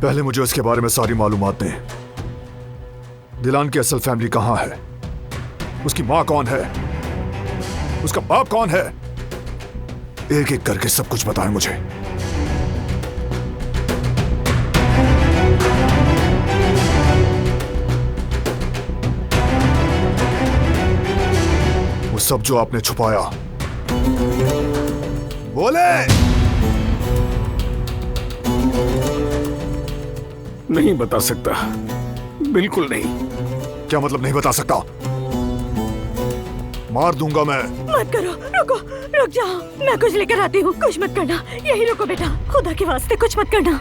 पहले मुझे उसके बारे में सारी मालूमात दें। दिलान की असल फैमिली कहाँ है, उसकी माँ कौन है, उसका बाप कौन है, एक एक करके सब कुछ बताएं मुझे। वो सब जो आपने छुपाया, बोले। नहीं बता सकता, बिल्कुल नहीं। क्या मतलब नहीं बता सकता? मार दूंगा मैं। मत करो, रुको, रुक जाओ, मैं कुछ लेकर आती हूँ। कुछ मत करना, यही रुको बेटा, खुदा के वास्ते कुछ मत करना।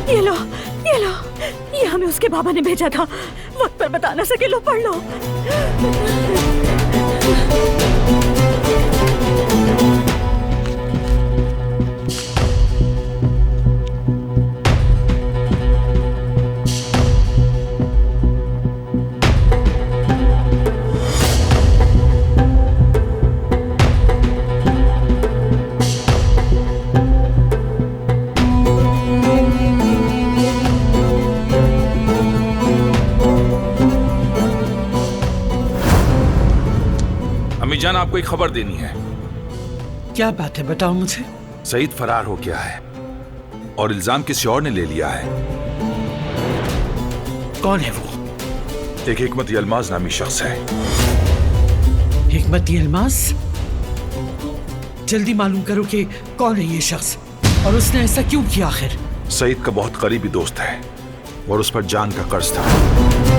ये लो, ये लो, ये हमें उसके बाबा ने भेजा था। वक्त पर बता ना सके, लो पढ़ लो। जान, आपको एक खबर देनी है। क्या बात है, बताओ मुझे। सईद फरार हो गया है और इल्जाम किसी और ने ले लिया है। कौन है वो? एक हिकमत यलमाज नामी शख्स है। हिकमत यलमाज? जल्दी मालूम करो कि कौन है ये शख्स और उसने ऐसा क्यों किया आखिर। सईद का बहुत करीबी दोस्त है और उस पर जान का कर्ज था।